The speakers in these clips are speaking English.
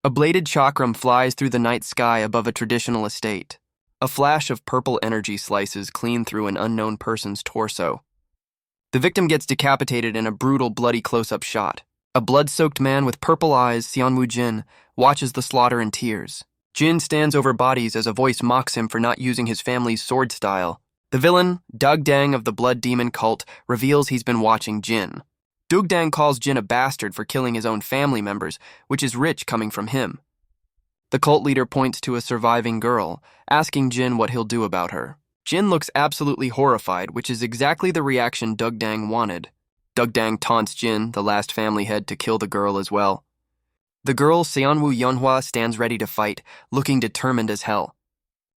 A bladed chakram flies through the night sky above a traditional estate. A flash of purple energy slices clean through an unknown person's torso. The victim gets decapitated in a brutal, bloody close-up shot. A blood-soaked man with purple eyes, Seonwoo Jin, watches the slaughter in tears. Jin stands over bodies as a voice mocks him for not using his family's sword style. The villain, Dugdang of the Blood Demon cult, reveals he's been watching Jin. Dugdang calls Jin a bastard for killing his own family members, which is rich coming from him. The cult leader points to a surviving girl, asking Jin what he'll do about her. Jin looks absolutely horrified, which is exactly the reaction Dugdang wanted. Dugdang taunts Jin, the last family head, to kill the girl as well. The girl, Seonwoo Jin, stands ready to fight, looking determined as hell.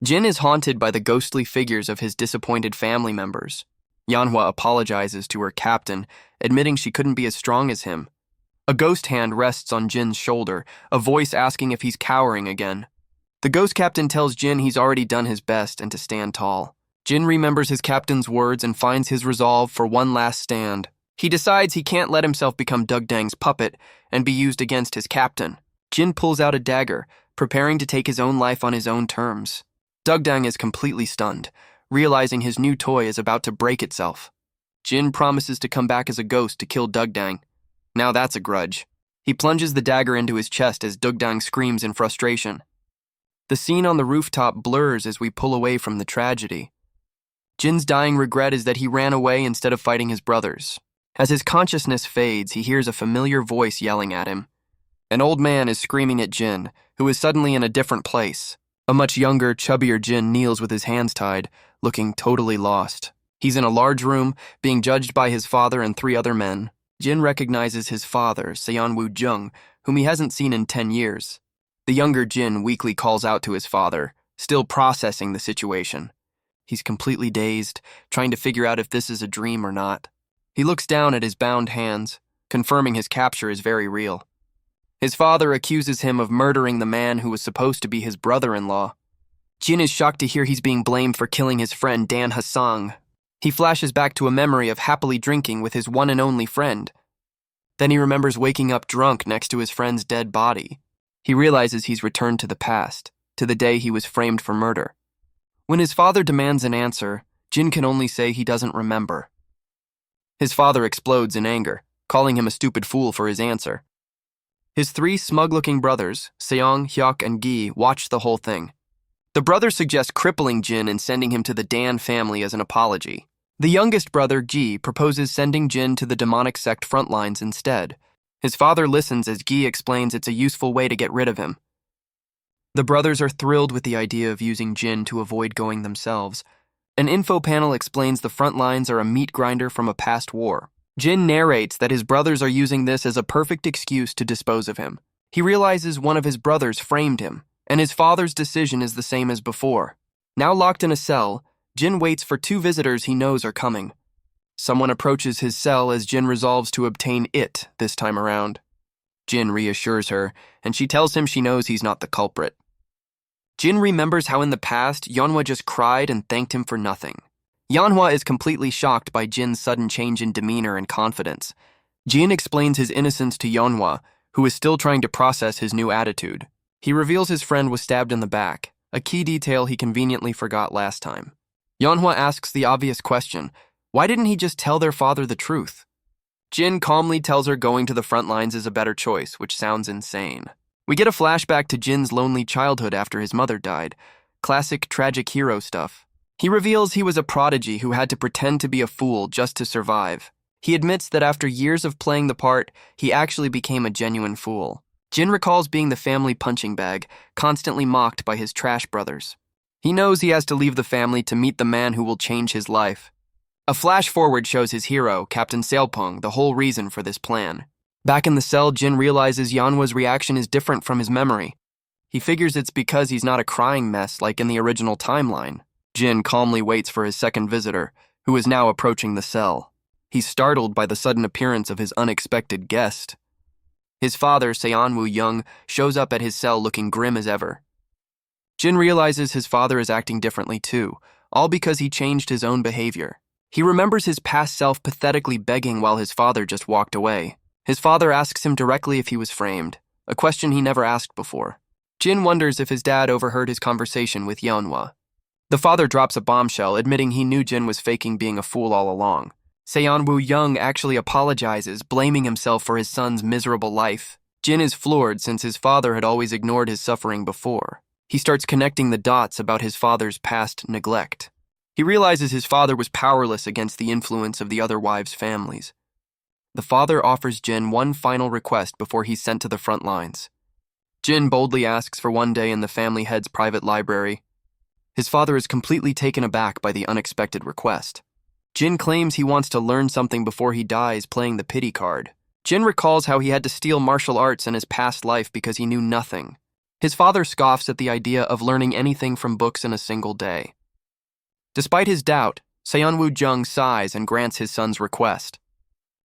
Jin is haunted by the ghostly figures of his disappointed family members. Yanhwa apologizes to her captain, admitting she couldn't be as strong as him. A ghost hand rests on Jin's shoulder, a voice asking if he's cowering again. The ghost captain tells Jin he's already done his best and to stand tall. Jin remembers his captain's words and finds his resolve for one last stand. He decides he can't let himself become Dugdang's puppet and be used against his captain. Jin pulls out a dagger, preparing to take his own life on his own terms. Dugdang is completely stunned, realizing his new toy is about to break itself. Jin promises to come back as a ghost to kill Dugdang. Now that's a grudge. He plunges the dagger into his chest as Dugdang screams in frustration. The scene on the rooftop blurs as we pull away from the tragedy. Jin's dying regret is that he ran away instead of fighting his brothers. As his consciousness fades, he hears a familiar voice yelling at him. An old man is screaming at Jin, who is suddenly in a different place. A much younger, chubbier Jin kneels with his hands tied, looking totally lost. He's in a large room, being judged by his father and 3 other men. Jin recognizes his father, Seonwoo Jin, whom he hasn't seen in 10 years. The younger Jin weakly calls out to his father, still processing the situation. He's completely dazed, trying to figure out if this is a dream or not. He looks down at his bound hands, confirming his capture is very real. His father accuses him of murdering the man who was supposed to be his brother-in-law. Jin is shocked to hear he's being blamed for killing his friend Dan Hasang. He flashes back to a memory of happily drinking with his one and only friend. Then he remembers waking up drunk next to his friend's dead body. He realizes he's returned to the past, to the day he was framed for murder. When his father demands an answer, Jin can only say he doesn't remember. His father explodes in anger, calling him a stupid fool for his answer. His 3 smug-looking brothers, Seong, Hyuk, and Gi, watch the whole thing. The brothers suggest crippling Jin and sending him to the Dan family as an apology. The youngest brother, Gi, proposes sending Jin to the demonic sect frontlines instead. His father listens as Gi explains it's a useful way to get rid of him. The brothers are thrilled with the idea of using Jin to avoid going themselves. An info panel explains the frontlines are a meat grinder from a past war. Jin narrates that his brothers are using this as a perfect excuse to dispose of him. He realizes one of his brothers framed him, and his father's decision is the same as before. Now locked in a cell, Jin waits for 2 visitors he knows are coming. Someone approaches his cell as Jin resolves to obtain it this time around. Jin reassures her, and she tells him she knows he's not the culprit. Jin remembers how in the past, Yeonhwa just cried and thanked him for nothing. Yeonhwa is completely shocked by Jin's sudden change in demeanor and confidence. Jin explains his innocence to Yeonhwa, who is still trying to process his new attitude. He reveals his friend was stabbed in the back, a key detail he conveniently forgot last time. Yeonhwa asks the obvious question, why didn't he just tell their father the truth? Jin calmly tells her going to the front lines is a better choice, which sounds insane. We get a flashback to Jin's lonely childhood after his mother died. Classic tragic hero stuff. He reveals he was a prodigy who had to pretend to be a fool just to survive. He admits that after years of playing the part, he actually became a genuine fool. Jin recalls being the family punching bag, constantly mocked by his trash brothers. He knows he has to leave the family to meet the man who will change his life. A flash forward shows his hero, Captain Sailpung, the whole reason for this plan. Back in the cell, Jin realizes Yeonhwa's reaction is different from his memory. He figures it's because he's not a crying mess like in the original timeline. Jin calmly waits for his second visitor, who is now approaching the cell. He's startled by the sudden appearance of his unexpected guest. His father, Seonwoo Jin, shows up at his cell looking grim as ever. Jin realizes his father is acting differently too, all because he changed his own behavior. He remembers his past self pathetically begging while his father just walked away. His father asks him directly if he was framed, a question he never asked before. Jin wonders if his dad overheard his conversation with Yeonhwa. The father drops a bombshell, admitting he knew Jin was faking being a fool all along. Seonwoo Jin actually apologizes, blaming himself for his son's miserable life. Jin is floored since his father had always ignored his suffering before. He starts connecting the dots about his father's past neglect. He realizes his father was powerless against the influence of the other wives' families. The father offers Jin one final request before he's sent to the front lines. Jin boldly asks for one day in the family head's private library. His father is completely taken aback by the unexpected request. Jin claims he wants to learn something before he dies, playing the pity card. Jin recalls how he had to steal martial arts in his past life because he knew nothing. His father scoffs at the idea of learning anything from books in a single day. Despite his doubt, Seonwoo Jin sighs and grants his son's request.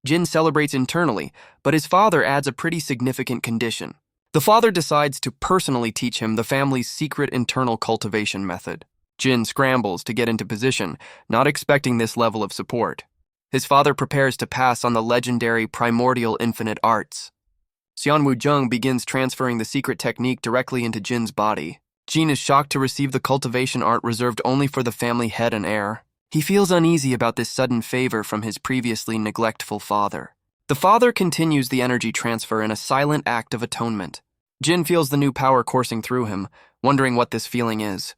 Jin celebrates internally, but his father adds a pretty significant condition. The father decides to personally teach him the family's secret internal cultivation method. Jin scrambles to get into position, not expecting this level of support. His father prepares to pass on the legendary primordial infinite arts. Seonwoo Jin begins transferring the secret technique directly into Jin's body. Jin is shocked to receive the cultivation art reserved only for the family head and heir. He feels uneasy about this sudden favor from his previously neglectful father. The father continues the energy transfer in a silent act of atonement. Jin feels the new power coursing through him, wondering what this feeling is.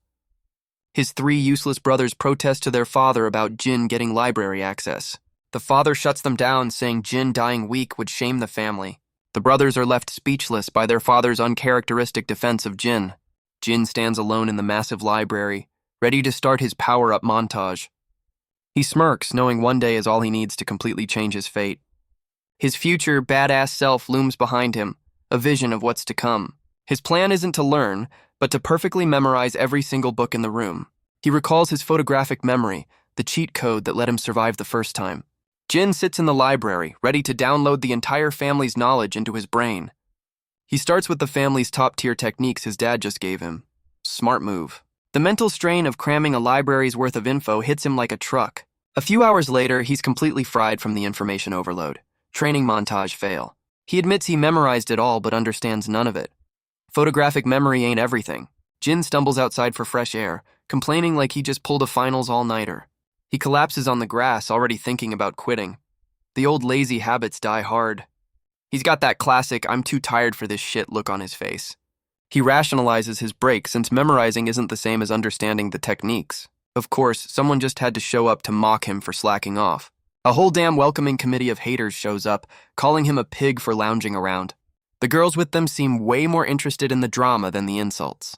His three useless brothers protest to their father about Jin getting library access. The father shuts them down, saying Jin dying weak would shame the family. The brothers are left speechless by their father's uncharacteristic defense of Jin. Jin stands alone in the massive library, ready to start his power-up montage. He smirks, knowing one day is all he needs to completely change his fate. His future, badass self looms behind him, a vision of what's to come. His plan isn't to learn, but to perfectly memorize every single book in the room. He recalls his photographic memory, the cheat code that let him survive the first time. Jin sits in the library, ready to download the entire family's knowledge into his brain. He starts with the family's top-tier techniques his dad just gave him. Smart move. The mental strain of cramming a library's worth of info hits him like a truck. A few hours later, he's completely fried from the information overload. Training montage fail. He admits he memorized it all but understands none of it. Photographic memory ain't everything. Jin stumbles outside for fresh air, complaining like he just pulled a finals all-nighter. He collapses on the grass, already thinking about quitting. The old lazy habits die hard. He's got that classic "I'm too tired for this shit" look on his face. He rationalizes his break since memorizing isn't the same as understanding the techniques. Of course, someone just had to show up to mock him for slacking off. A whole damn welcoming committee of haters shows up, calling him a pig for lounging around. The girls with them seem way more interested in the drama than the insults.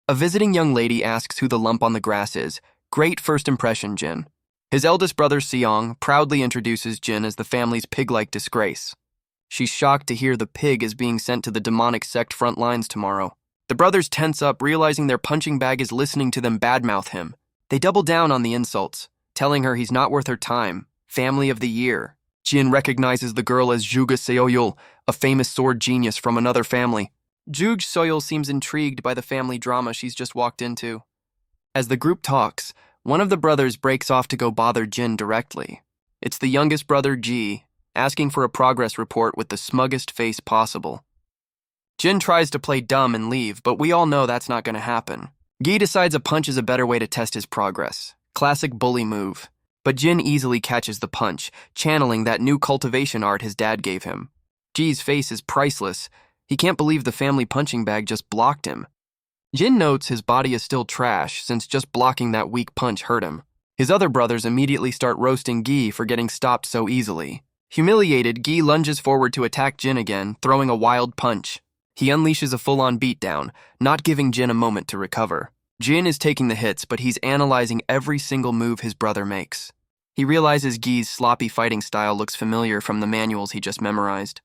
A visiting young lady asks who the lump on the grass is. Great first impression, Jin. His eldest brother, Seong, proudly introduces Jin as the family's pig-like disgrace. She's shocked to hear the pig is being sent to the demonic Sect front lines tomorrow. The brothers tense up, realizing their punching bag is listening to them badmouth him. They double down on the insults, telling her he's not worth her time. Family of the year. Jin recognizes the girl as Juga Seoyul, a famous sword genius from another family. Juge Seoyul seems intrigued by the family drama she's just walked into. As the group talks, one of the brothers breaks off to go bother Jin directly. It's the youngest brother, Ji, asking for a progress report with the smuggest face possible. Jin tries to play dumb and leave, but we all know that's not going to happen. Gi decides a punch is a better way to test his progress. Classic bully move. But Jin easily catches the punch, channeling that new cultivation art his dad gave him. Ji's face is priceless. He can't believe the family punching bag just blocked him. Jin notes his body is still trash since just blocking that weak punch hurt him. His other brothers immediately start roasting Gi for getting stopped so easily. Humiliated, Gi lunges forward to attack Jin again, throwing a wild punch. He unleashes a full-on beatdown, not giving Jin a moment to recover. Jin is taking the hits, but he's analyzing every single move his brother makes. He realizes Gi's sloppy fighting style looks familiar from the manuals he just memorized.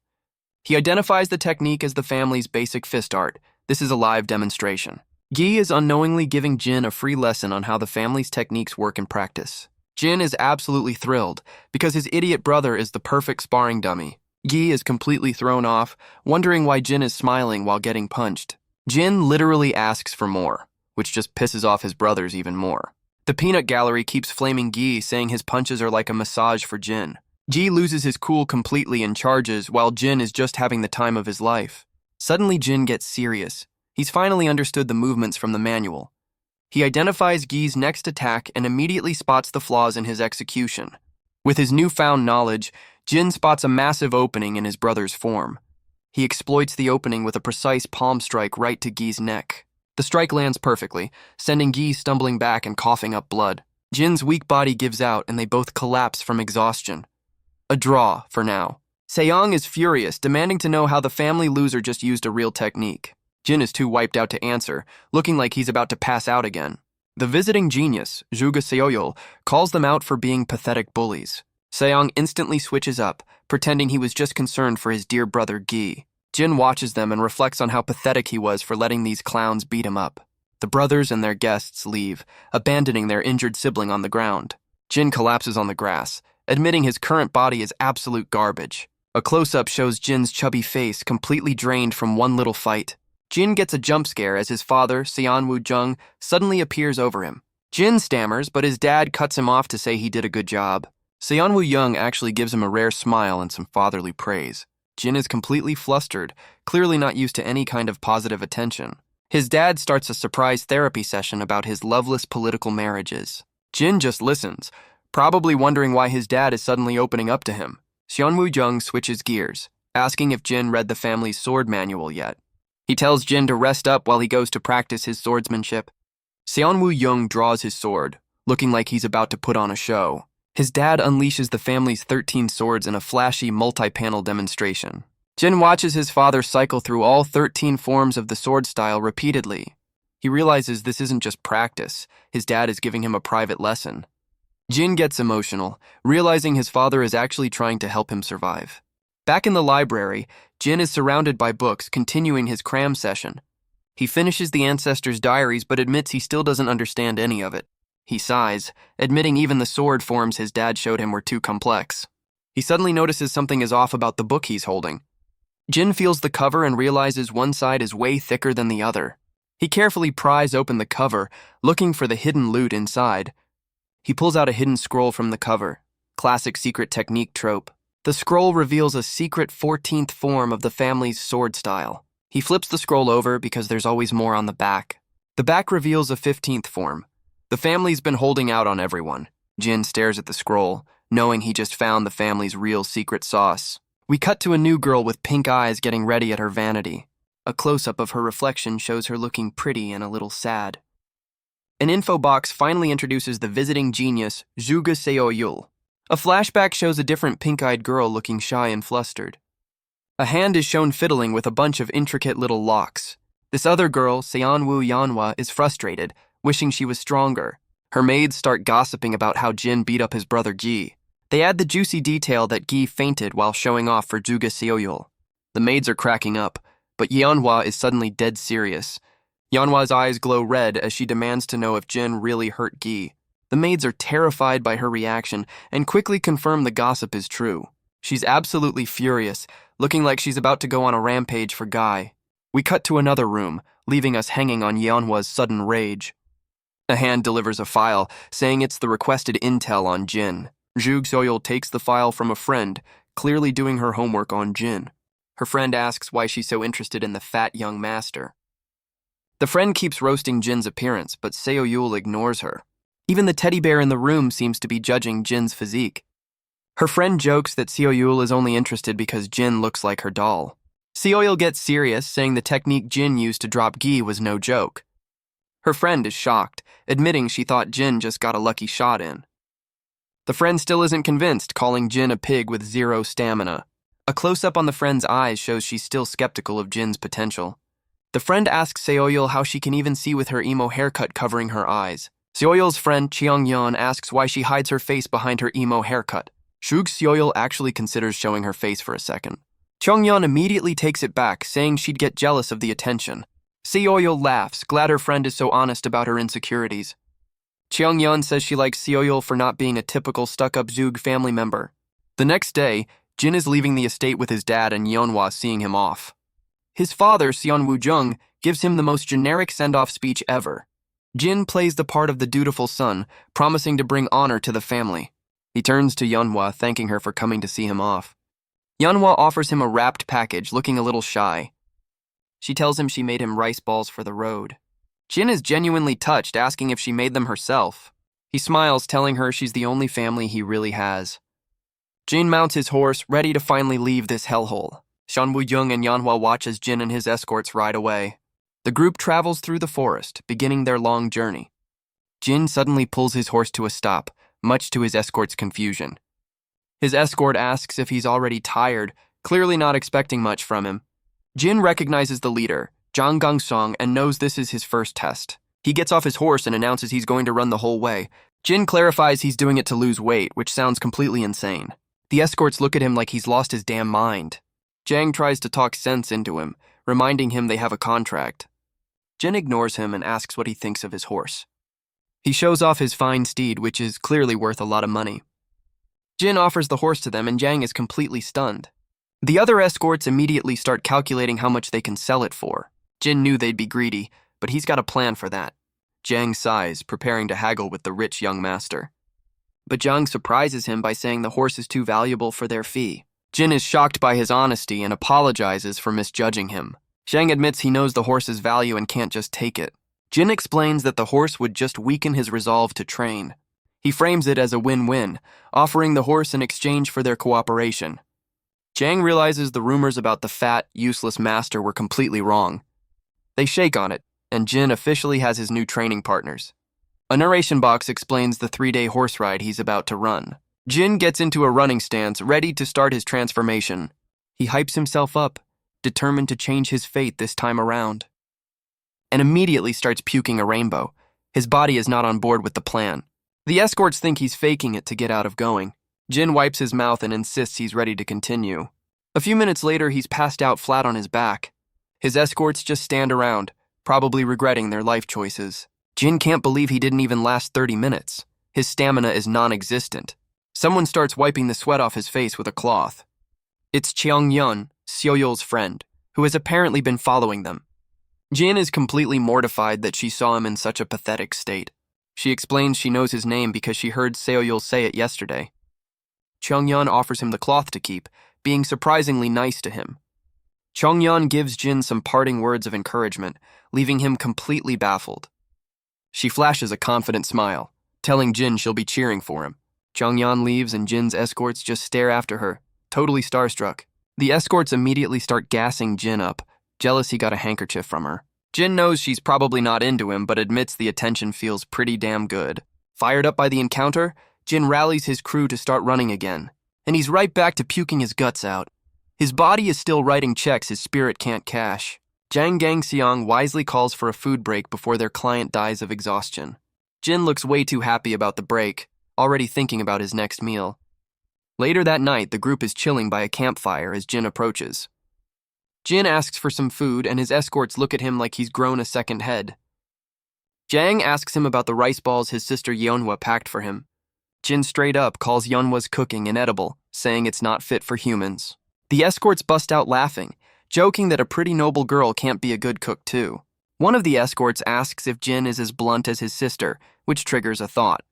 He identifies the technique as the family's basic fist art. This is a live demonstration. Gi is unknowingly giving Jin a free lesson on how the family's techniques work in practice. Jin is absolutely thrilled, because his idiot brother is the perfect sparring dummy. Gi is completely thrown off, wondering why Jin is smiling while getting punched. Jin literally asks for more, which just pisses off his brothers even more. The peanut gallery keeps flaming Gi, saying his punches are like a massage for Jin. Gi loses his cool completely and charges, while Jin is just having the time of his life. Suddenly Jin gets serious. He's finally understood the movements from the manual. He identifies Gi's next attack and immediately spots the flaws in his execution. With his newfound knowledge, Jin spots a massive opening in his brother's form. He exploits the opening with a precise palm strike right to Gi's neck. The strike lands perfectly, sending Gi stumbling back and coughing up blood. Jin's weak body gives out and they both collapse from exhaustion. A draw, for now. Seong is furious, demanding to know how the family loser just used a real technique. Jin is too wiped out to answer, looking like he's about to pass out again. The visiting genius, Juga Seoyol, calls them out for being pathetic bullies. Seong instantly switches up, pretending he was just concerned for his dear brother Gi. Jin watches them and reflects on how pathetic he was for letting these clowns beat him up. The brothers and their guests leave, abandoning their injured sibling on the ground. Jin collapses on the grass, admitting his current body is absolute garbage. A close-up shows Jin's chubby face completely drained from one little fight. Jin gets a jump scare as his father, Seonwoo Jin, suddenly appears over him. Jin stammers, but his dad cuts him off to say he did a good job. Seonwoo Jin actually gives him a rare smile and some fatherly praise. Jin is completely flustered, clearly not used to any kind of positive attention. His dad starts a surprise therapy session about his loveless political marriages. Jin just listens, probably wondering why his dad is suddenly opening up to him. Seonwoo Jin switches gears, asking if Jin read the family's sword manual yet. He tells Jin to rest up while he goes to practice his swordsmanship. Seonwoo Jin draws his sword, looking like he's about to put on a show. His dad unleashes the family's 13 swords in a flashy multi-panel demonstration. Jin watches his father cycle through all 13 forms of the sword style repeatedly. He realizes this isn't just practice, his dad is giving him a private lesson. Jin gets emotional, realizing his father is actually trying to help him survive. Back in the library, Jin is surrounded by books, continuing his cram session. He finishes the ancestors' diaries but admits he still doesn't understand any of it. He sighs, admitting even the sword forms his dad showed him were too complex. He suddenly notices something is off about the book he's holding. Jin feels the cover and realizes one side is way thicker than the other. He carefully pries open the cover, looking for the hidden loot inside. He pulls out a hidden scroll from the cover. Classic secret technique trope. The scroll reveals a secret 14th form of the family's sword style. He flips the scroll over because there's always more on the back. The back reveals a 15th form. The family's been holding out on everyone. Jin stares at the scroll, knowing he just found the family's real secret sauce. We cut to a new girl with pink eyes getting ready at her vanity. A close-up of her reflection shows her looking pretty and a little sad. An info box finally introduces the visiting genius, Juga Seoyol. A flashback shows a different pink-eyed girl looking shy and flustered. A hand is shown fiddling with a bunch of intricate little locks. This other girl, Seonwoo Yanhwa, is frustrated, wishing she was stronger. Her maids start gossiping about how Jin beat up his brother Gi. They add the juicy detail that Gi fainted while showing off for Juga Seoyol. The maids are cracking up, but Yanhwa is suddenly dead serious. Yanhwa's eyes glow red as she demands to know if Jin really hurt Gi. The maids are terrified by her reaction and quickly confirm the gossip is true. She's absolutely furious, looking like she's about to go on a rampage for Guy. We cut to another room, leaving us hanging on Yanhwa's sudden rage. A hand delivers a file, saying it's the requested intel on Jin. Zhug Soyol takes the file from a friend, clearly doing her homework on Jin. Her friend asks why she's so interested in the fat young master. The friend keeps roasting Jin's appearance, but Seoyul ignores her. Even the teddy bear in the room seems to be judging Jin's physique. Her friend jokes that Seoyul is only interested because Jin looks like her doll. Seoyul gets serious, saying the technique Jin used to drop Gi was no joke. Her friend is shocked, admitting she thought Jin just got a lucky shot in. The friend still isn't convinced, calling Jin a pig with zero stamina. A close-up on the friend's eyes shows she's still skeptical of Jin's potential. The friend asks Seoyul how she can even see with her emo haircut covering her eyes. Seoyul's friend, Cheongyeon, asks why she hides her face behind her emo haircut. Shug Seoyul actually considers showing her face for a second. Cheongyeon immediately takes it back, saying she'd get jealous of the attention. Seoyul laughs, glad her friend is so honest about her insecurities. Cheongyeon says she likes Seoyul for not being a typical stuck-up Zug family member. The next day, Jin is leaving the estate with his dad and Yeonhwa seeing him off. His father, Seonwoo Jin, gives him the most generic send-off speech ever. Jin plays the part of the dutiful son, promising to bring honor to the family. He turns to Yeonhwa, thanking her for coming to see him off. Yeonhwa offers him a wrapped package, looking a little shy. She tells him she made him rice balls for the road. Jin is genuinely touched, asking if she made them herself. He smiles, telling her she's the only family he really has. Jin mounts his horse, ready to finally leave this hellhole. Seonwoo Jin and Manhwa watch as Jin and his escorts ride away. The group travels through the forest, beginning their long journey. Jin suddenly pulls his horse to a stop, much to his escort's confusion. His escort asks if he's already tired, clearly not expecting much from him. Jin recognizes the leader, Jang Gang-sung, and knows this is his first test. He gets off his horse and announces he's going to run the whole way. Jin clarifies he's doing it to lose weight, which sounds completely insane. The escorts look at him like he's lost his damn mind. Jang tries to talk sense into him, reminding him they have a contract. Jin ignores him and asks what he thinks of his horse. He shows off his fine steed, which is clearly worth a lot of money. Jin offers the horse to them, and Jang is completely stunned. The other escorts immediately start calculating how much they can sell it for. Jin knew they'd be greedy, but he's got a plan for that. Jang sighs, preparing to haggle with the rich young master. But Jang surprises him by saying the horse is too valuable for their fee. Jin is shocked by his honesty and apologizes for misjudging him. Jang admits he knows the horse's value and can't just take it. Jin explains that the horse would just weaken his resolve to train. He frames it as a win-win, offering the horse in exchange for their cooperation. Jang realizes the rumors about the fat, useless master were completely wrong. They shake on it, and Jin officially has his new training partners. A narration box explains the 3-day horse ride he's about to run. Jin gets into a running stance, ready to start his transformation. He hypes himself up, determined to change his fate this time around, and immediately starts puking a rainbow. His body is not on board with the plan. The escorts think he's faking it to get out of going. Jin wipes his mouth and insists he's ready to continue. A few minutes later, he's passed out flat on his back. His escorts just stand around, probably regretting their life choices. Jin can't believe he didn't even last 30 minutes. His stamina is non-existent. Someone starts wiping the sweat off his face with a cloth. It's Cheong-yeon, Seo-yeol's friend, who has apparently been following them. Jin is completely mortified that she saw him in such a pathetic state. She explains she knows his name because she heard Seo-yeol say it yesterday. Cheong-yeon offers him the cloth to keep, being surprisingly nice to him. Cheong-yeon gives Jin some parting words of encouragement, leaving him completely baffled. She flashes a confident smile, telling Jin she'll be cheering for him. Cheong-yeon leaves and Jin's escorts just stare after her, totally starstruck. The escorts immediately start gassing Jin up, jealous he got a handkerchief from her. Jin knows she's probably not into him, but admits the attention feels pretty damn good. Fired up by the encounter, Jin rallies his crew to start running again, and he's right back to puking his guts out. His body is still writing checks his spirit can't cash. Jang Gang-seong wisely calls for a food break before their client dies of exhaustion. Jin looks way too happy about the break, already thinking about his next meal. Later that night, the group is chilling by a campfire as Jin approaches. Jin asks for some food, and his escorts look at him like he's grown a second head. Jang asks him about the rice balls his sister Yeonhwa packed for him. Jin straight up calls Yeonhwa's cooking inedible, saying it's not fit for humans. The escorts bust out laughing, joking that a pretty noble girl can't be a good cook too. One of the escorts asks if Jin is as blunt as his sister, which triggers a thought.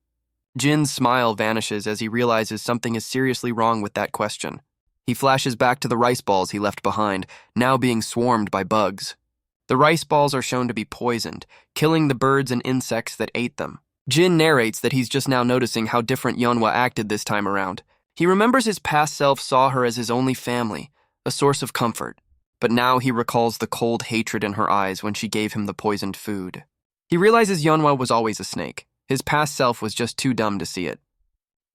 Jin's smile vanishes as he realizes something is seriously wrong with that question. He flashes back to the rice balls he left behind, now being swarmed by bugs. The rice balls are shown to be poisoned, killing the birds and insects that ate them. Jin narrates that he's just now noticing how different Yeonhwa acted this time around. He remembers his past self saw her as his only family, a source of comfort, but now he recalls the cold hatred in her eyes when she gave him the poisoned food. He realizes Yeonhwa was always a snake. His past self was just too dumb to see it.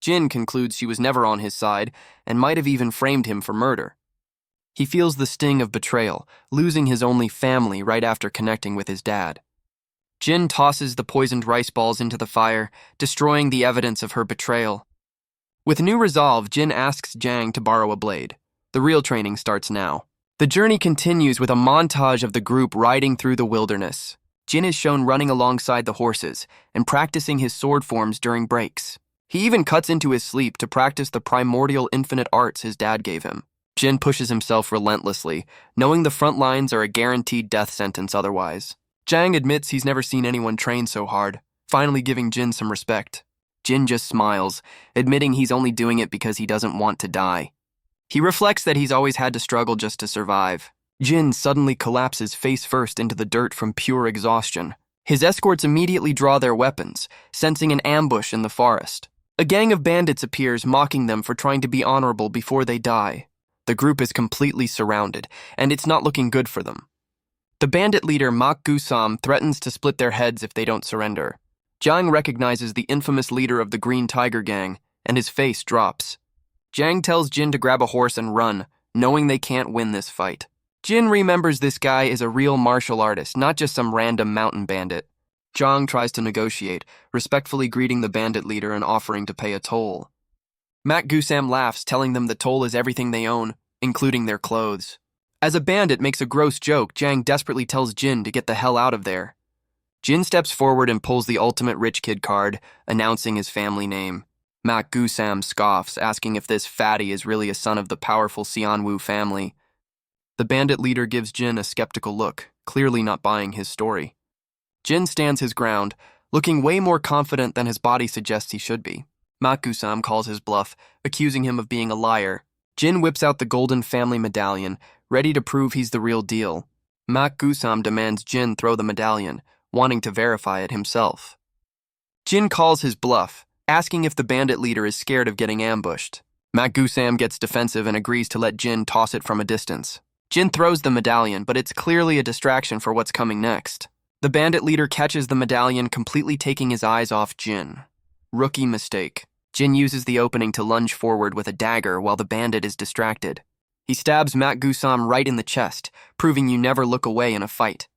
Jin concludes she was never on his side and might have even framed him for murder. He feels the sting of betrayal, losing his only family right after connecting with his dad. Jin tosses the poisoned rice balls into the fire, destroying the evidence of her betrayal. With new resolve, Jin asks Jang to borrow a blade. The real training starts now. The journey continues with a montage of the group riding through the wilderness. Jin is shown running alongside the horses and practicing his sword forms during breaks. He even cuts into his sleep to practice the primordial infinite arts his dad gave him. Jin pushes himself relentlessly, knowing the front lines are a guaranteed death sentence otherwise. Jang admits he's never seen anyone train so hard, finally giving Jin some respect. Jin just smiles, admitting he's only doing it because he doesn't want to die. He reflects that he's always had to struggle just to survive. Jin suddenly collapses face first into the dirt from pure exhaustion. His escorts immediately draw their weapons, sensing an ambush in the forest. A gang of bandits appears, mocking them for trying to be honorable before they die. The group is completely surrounded, and it's not looking good for them. The bandit leader Mak Gusam threatens to split their heads if they don't surrender. Jang recognizes the infamous leader of the Green Tiger Gang, and his face drops. Jang tells Jin to grab a horse and run, knowing they can't win this fight. Jin remembers this guy is a real martial artist, not just some random mountain bandit. Jang tries to negotiate, respectfully greeting the bandit leader and offering to pay a toll. Mak Gusam laughs, telling them the toll is everything they own, including their clothes. As a bandit makes a gross joke, Jang desperately tells Jin to get the hell out of there. Jin steps forward and pulls the ultimate rich kid card, announcing his family name. Mak Gusam scoffs, asking if this fatty is really a son of the powerful Seonwoo family. The bandit leader gives Jin a skeptical look, clearly not buying his story. Jin stands his ground, looking way more confident than his body suggests he should be. Mak Gusam calls his bluff, accusing him of being a liar. Jin whips out the golden family medallion, ready to prove he's the real deal. Mak Gusam demands Jin throw the medallion, wanting to verify it himself. Jin calls his bluff, asking if the bandit leader is scared of getting ambushed. Mak Gusam gets defensive and agrees to let Jin toss it from a distance. Jin throws the medallion, but it's clearly a distraction for what's coming next. The bandit leader catches the medallion, completely taking his eyes off Jin. Rookie mistake. Jin uses the opening to lunge forward with a dagger while the bandit is distracted. He stabs Mak Gusam right in the chest, proving you never look away in a fight.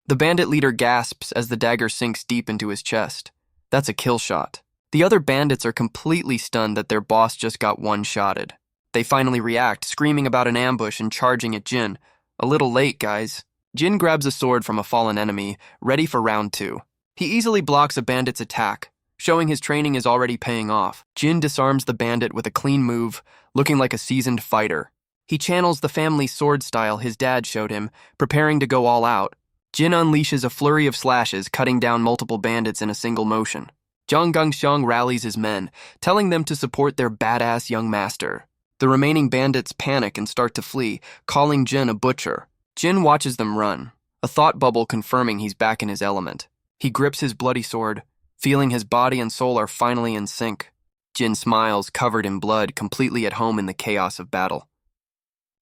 The bandit leader gasps as the dagger sinks deep into his chest. That's a kill shot. The other bandits are completely stunned that their boss just got one-shotted. They finally react, screaming about an ambush and charging at Jin. A little late, guys. Jin grabs a sword from a fallen enemy, ready for round 2. He easily blocks a bandit's attack, showing his training is already paying off. Jin disarms the bandit with a clean move, looking like a seasoned fighter. He channels the family sword style his dad showed him, preparing to go all out. Jin unleashes a flurry of slashes, cutting down multiple bandits in a single motion. Jang Gangxiang rallies his men, telling them to support their badass young master. The remaining bandits panic and start to flee, calling Jin a butcher. Jin watches them run, a thought bubble confirming he's back in his element. He grips his bloody sword, feeling his body and soul are finally in sync. Jin smiles, covered in blood, completely at home in the chaos of battle.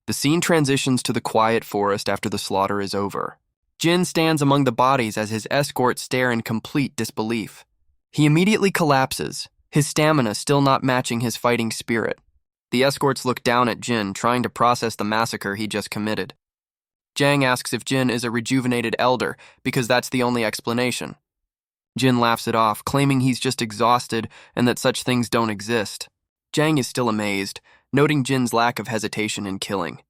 The scene transitions to the quiet forest after the slaughter is over. Jin stands among the bodies as his escorts stare in complete disbelief. He immediately collapses, his stamina still not matching his fighting spirit. The escorts look down at Jin, trying to process the massacre he just committed. Jang asks if Jin is a rejuvenated elder, because that's the only explanation. Jin laughs it off, claiming he's just exhausted and that such things don't exist. Jang is still amazed, noting Jin's lack of hesitation in killing.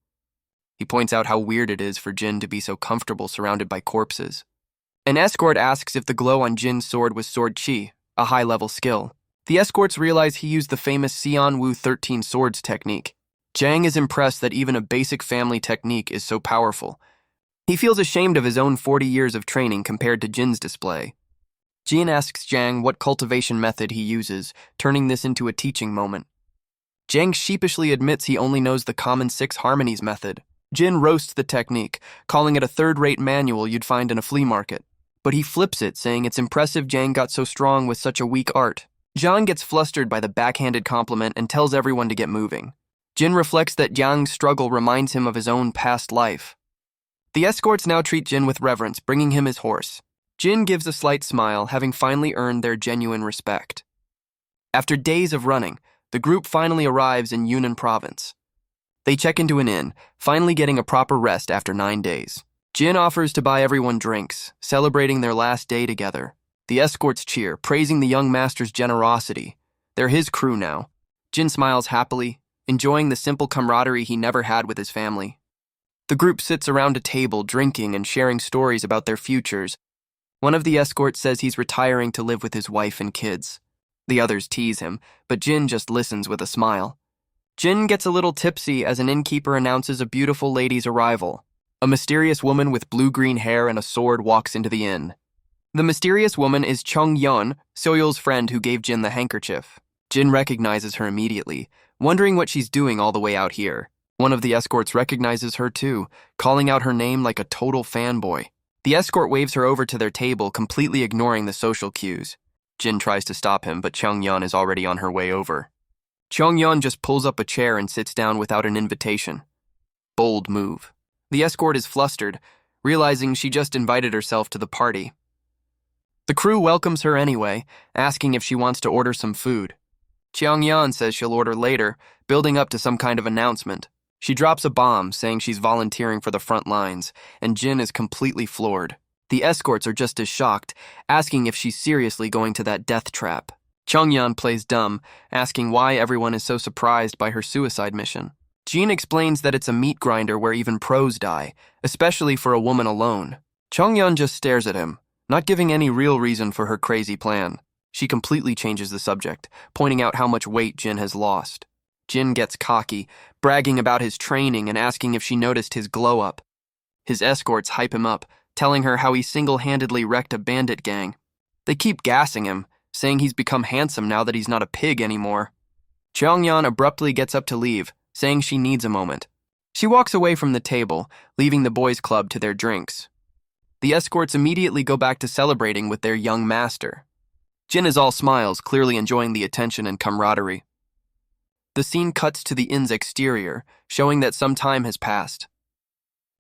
He points out how weird it is for Jin to be so comfortable surrounded by corpses. An escort asks if the glow on Jin's sword was sword chi, a high-level skill. The escorts realize he used the famous Seonwoo 13 swords technique. Jang is impressed that even a basic family technique is so powerful. He feels ashamed of his own 40 years of training compared to Jin's display. Jin asks Jang what cultivation method he uses, turning this into a teaching moment. Jang sheepishly admits he only knows the common 6 harmonies method. Jin roasts the technique, calling it a third-rate manual you'd find in a flea market. But he flips it, saying it's impressive Jang got so strong with such a weak art. Jang gets flustered by the backhanded compliment and tells everyone to get moving. Jin reflects that Jang's struggle reminds him of his own past life. The escorts now treat Jin with reverence, bringing him his horse. Jin gives a slight smile, having finally earned their genuine respect. After days of running, the group finally arrives in Yunnan province. They check into an inn, finally getting a proper rest after 9 days. Jin offers to buy everyone drinks, celebrating their last day together. The escorts cheer, praising the young master's generosity. They're his crew now. Jin smiles happily, enjoying the simple camaraderie he never had with his family. The group sits around a table, drinking and sharing stories about their futures. One of the escorts says he's retiring to live with his wife and kids. The others tease him, but Jin just listens with a smile. Jin gets a little tipsy as an innkeeper announces a beautiful lady's arrival. A mysterious woman with blue-green hair and a sword walks into the inn. The mysterious woman is Chung Yeon, Soyul's friend who gave Jin the handkerchief. Jin recognizes her immediately, wondering what she's doing all the way out here. One of the escorts recognizes her too, calling out her name like a total fanboy. The escort waves her over to their table, completely ignoring the social cues. Jin tries to stop him, but Cheongyeon is already on her way over. Cheongyeon just pulls up a chair and sits down without an invitation. Bold move. The escort is flustered, realizing she just invited herself to the party. The crew welcomes her anyway, asking if she wants to order some food. Cheongyeon says she'll order later, building up to some kind of announcement. She drops a bomb, saying she's volunteering for the front lines, and Jin is completely floored. The escorts are just as shocked, asking if she's seriously going to that death trap. Cheongyeon plays dumb, asking why everyone is so surprised by her suicide mission. Jin explains that it's a meat grinder where even pros die, especially for a woman alone. Cheongyeon just stares at him, not giving any real reason for her crazy plan. She completely changes the subject, pointing out how much weight Jin has lost. Jin gets cocky, bragging about his training and asking if she noticed his glow-up. His escorts hype him up, telling her how he single-handedly wrecked a bandit gang. They keep gassing him, saying he's become handsome now that he's not a pig anymore. Cheongyeon abruptly gets up to leave, saying she needs a moment. She walks away from the table, leaving the boys' club to their drinks. The escorts immediately go back to celebrating with their young master. Jin is all smiles, clearly enjoying the attention and camaraderie. The scene cuts to the inn's exterior, showing that some time has passed.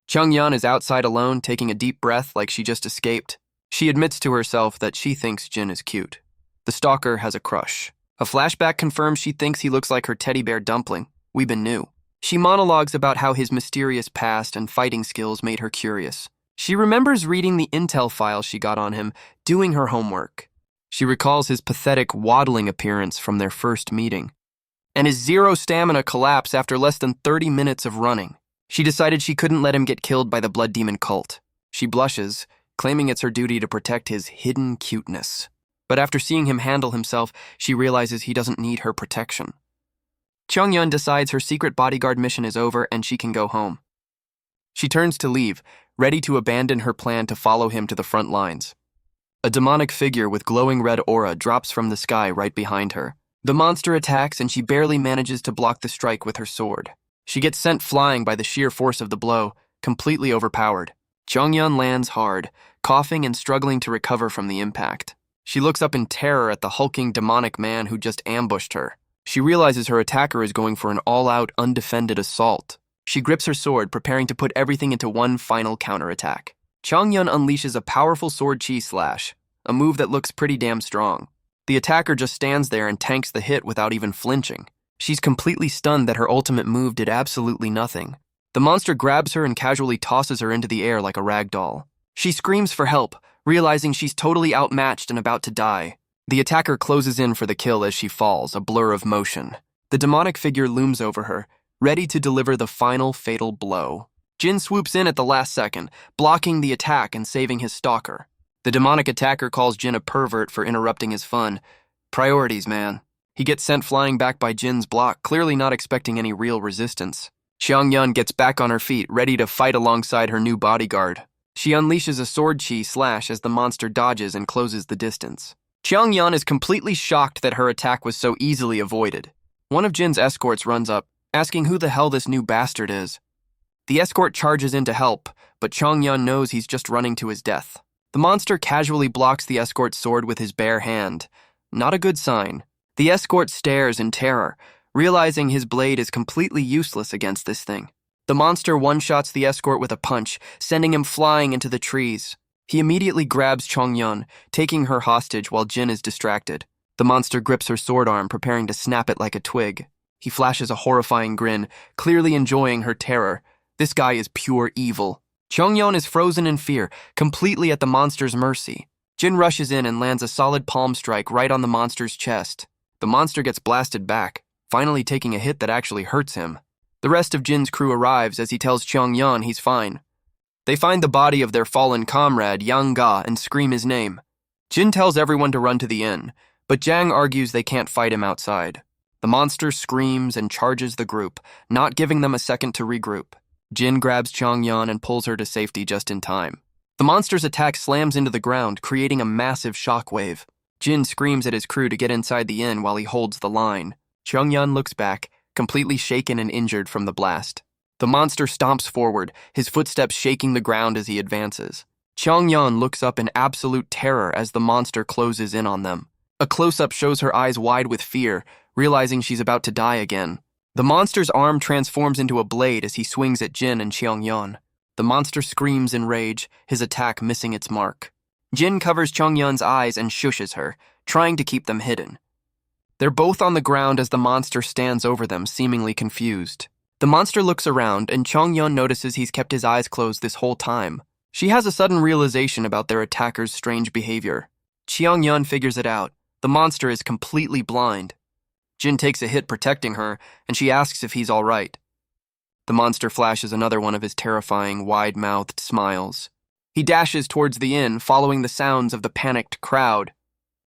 Cheongyeon is outside alone, taking a deep breath like she just escaped. She admits to herself that she thinks Jin is cute. The stalker has a crush. A flashback confirms she thinks he looks like her teddy bear dumpling, Weebin knew. She monologues about how his mysterious past and fighting skills made her curious. She remembers reading the intel file she got on him, doing her homework. She recalls his pathetic waddling appearance from their first meeting, and his zero stamina collapse after less than 30 minutes of running. She decided she couldn't let him get killed by the Blood Demon cult. She blushes, claiming it's her duty to protect his hidden cuteness. But after seeing him handle himself, she realizes he doesn't need her protection. Cheongyeon decides her secret bodyguard mission is over and she can go home. She turns to leave, ready to abandon her plan to follow him to the front lines. A demonic figure with glowing red aura drops from the sky right behind her. The monster attacks and she barely manages to block the strike with her sword. She gets sent flying by the sheer force of the blow, completely overpowered. Cheongyeon lands hard, coughing and struggling to recover from the impact. She looks up in terror at the hulking demonic man who just ambushed her. She realizes her attacker is going for an all-out, undefended assault. She grips her sword, preparing to put everything into one final counterattack. Cheongyeon unleashes a powerful sword chi slash, a move that looks pretty damn strong. The attacker just stands there and tanks the hit without even flinching. She's completely stunned that her ultimate move did absolutely nothing. The monster grabs her and casually tosses her into the air like a rag doll. She screams for help, realizing she's totally outmatched and about to die. The attacker closes in for the kill as she falls, a blur of motion. The demonic figure looms over her, ready to deliver the final fatal blow. Jin swoops in at the last second, blocking the attack and saving his stalker. The demonic attacker calls Jin a pervert for interrupting his fun. Priorities, man. He gets sent flying back by Jin's block, clearly not expecting any real resistance. Cheongyeon gets back on her feet, ready to fight alongside her new bodyguard. She unleashes a sword chi slash as the monster dodges and closes the distance. Cheongyeon is completely shocked that her attack was so easily avoided. One of Jin's escorts runs up, asking who the hell this new bastard is. The escort charges in to help, but Cheongyeon knows he's just running to his death. The monster casually blocks the escort's sword with his bare hand. Not a good sign. The escort stares in terror, realizing his blade is completely useless against this thing. The monster one-shots the escort with a punch, sending him flying into the trees. He immediately grabs Cheongyeon, taking her hostage while Jin is distracted. The monster grips her sword arm, preparing to snap it like a twig. He flashes a horrifying grin, clearly enjoying her terror. This guy is pure evil. Cheongyeon is frozen in fear, completely at the monster's mercy. Jin rushes in and lands a solid palm strike right on the monster's chest. The monster gets blasted back, finally taking a hit that actually hurts him. The rest of Jin's crew arrives as he tells Cheongyeon he's fine. They find the body of their fallen comrade, Yang Ga, and scream his name. Jin tells everyone to run to the inn, but Jang argues they can't fight him outside. The monster screams and charges the group, not giving them a second to regroup. Jin grabs Cheongyeon and pulls her to safety just in time. The monster's attack slams into the ground, creating a massive shockwave. Jin screams at his crew to get inside the inn while he holds the line. Cheongyeon looks back, completely shaken and injured from the blast. The monster stomps forward, his footsteps shaking the ground as he advances. Cheong-yeon looks up in absolute terror as the monster closes in on them. A close-up shows her eyes wide with fear, realizing she's about to die again. The monster's arm transforms into a blade as he swings at Jin and Cheong-yeon. The monster screams in rage, his attack missing its mark. Jin covers Cheong-yeon's eyes and shushes her, trying to keep them hidden. They're both on the ground as the monster stands over them, seemingly confused. The monster looks around, and Cheong-yeon notices he's kept his eyes closed this whole time. She has a sudden realization about their attacker's strange behavior. Cheong-yeon figures it out. The monster is completely blind. Jin takes a hit protecting her, and she asks if he's all right. The monster flashes another one of his terrifying, wide-mouthed smiles. He dashes towards the inn, following the sounds of the panicked crowd.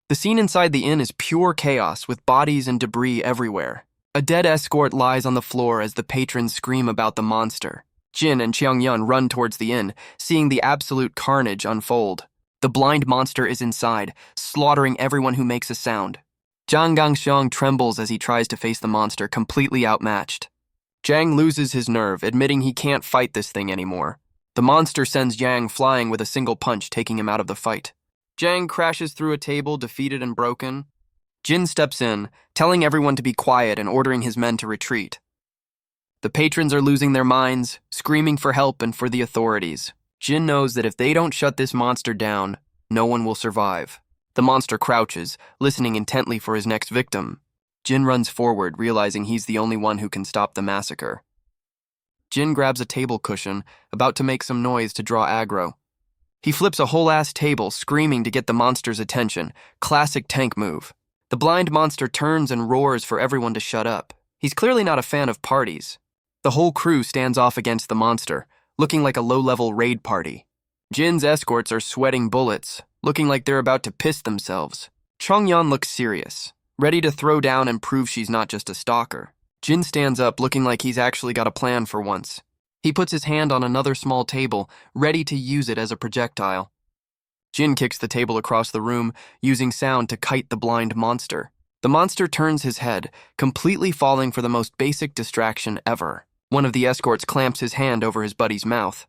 The scene inside the inn is pure chaos, with bodies and debris everywhere. A dead escort lies on the floor as the patrons scream about the monster. Jin and Cheong-yeon run towards the inn, seeing the absolute carnage unfold. The blind monster is inside, slaughtering everyone who makes a sound. Jang Gang-seong trembles as he tries to face the monster, completely outmatched. Jang loses his nerve, admitting he can't fight this thing anymore. The monster sends Yang flying with a single punch, taking him out of the fight. Jang crashes through a table, defeated and broken. Jin steps in, telling everyone to be quiet and ordering his men to retreat. The patrons are losing their minds, screaming for help and for the authorities. Jin knows that if they don't shut this monster down, no one will survive. The monster crouches, listening intently for his next victim. Jin runs forward, realizing he's the only one who can stop the massacre. Jin grabs a table cushion, about to make some noise to draw aggro. He flips a whole-ass table, screaming to get the monster's attention. Classic tank move. The blind monster turns and roars for everyone to shut up. He's clearly not a fan of parties. The whole crew stands off against the monster, looking like a low-level raid party. Jin's escorts are sweating bullets, looking like they're about to piss themselves. Cheong-yeon looks serious, ready to throw down and prove she's not just a stalker. Jin stands up, looking like he's actually got a plan for once. He puts his hand on another small table, ready to use it as a projectile. Jin kicks the table across the room, using sound to kite the blind monster. The monster turns his head, completely falling for the most basic distraction ever. One of the escorts clamps his hand over his buddy's mouth.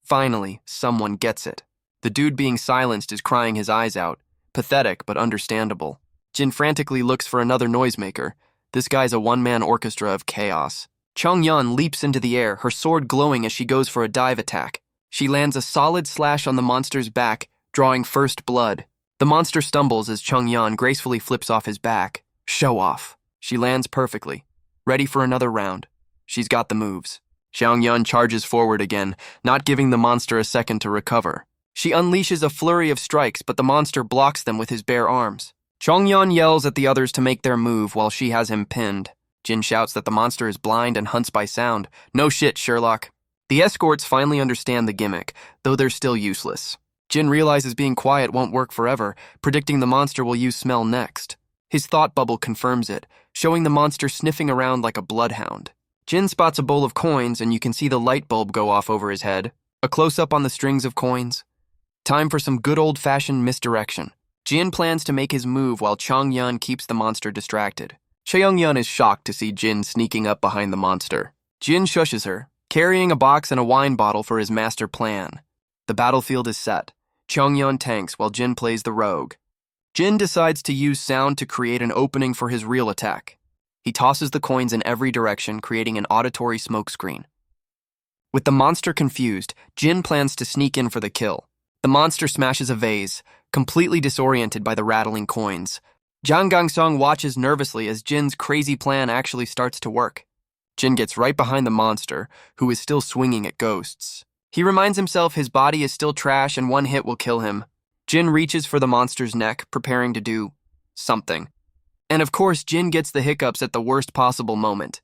Finally, someone gets it. The dude being silenced is crying his eyes out. Pathetic, but understandable. Jin frantically looks for another noisemaker. This guy's a one-man orchestra of chaos. Cheong-yeon leaps into the air, her sword glowing as she goes for a dive attack. She lands a solid slash on the monster's back, drawing first blood. The monster stumbles as Cheong-yeon gracefully flips off his back. Show off. She lands perfectly. Ready for another round. She's got the moves. Cheong-yeon charges forward again, not giving the monster a second to recover. She unleashes a flurry of strikes, but the monster blocks them with his bare arms. Cheong-yeon yells at the others to make their move while she has him pinned. Jin shouts that the monster is blind and hunts by sound. No shit, Sherlock. The escorts finally understand the gimmick, though they're still useless. Jin realizes being quiet won't work forever, predicting the monster will use smell next. His thought bubble confirms it, showing the monster sniffing around like a bloodhound. Jin spots a bowl of coins, and you can see the light bulb go off over his head. A close-up on the strings of coins. Time for some good old-fashioned misdirection. Jin plans to make his move while Cheong-yeon keeps the monster distracted. Cheong-yeon is shocked to see Jin sneaking up behind the monster. Jin shushes her, carrying a box and a wine bottle for his master plan. The battlefield is set. Cheong-yeon tanks while Jin plays the rogue. Jin decides to use sound to create an opening for his real attack. He tosses the coins in every direction, creating an auditory smokescreen. With the monster confused, Jin plans to sneak in for the kill. The monster smashes a vase, completely disoriented by the rattling coins. Jang Gang-seong watches nervously as Jin's crazy plan actually starts to work. Jin gets right behind the monster, who is still swinging at ghosts. He reminds himself his body is still trash and one hit will kill him. Jin reaches for the monster's neck, preparing to do something. And of course, Jin gets the hiccups at the worst possible moment.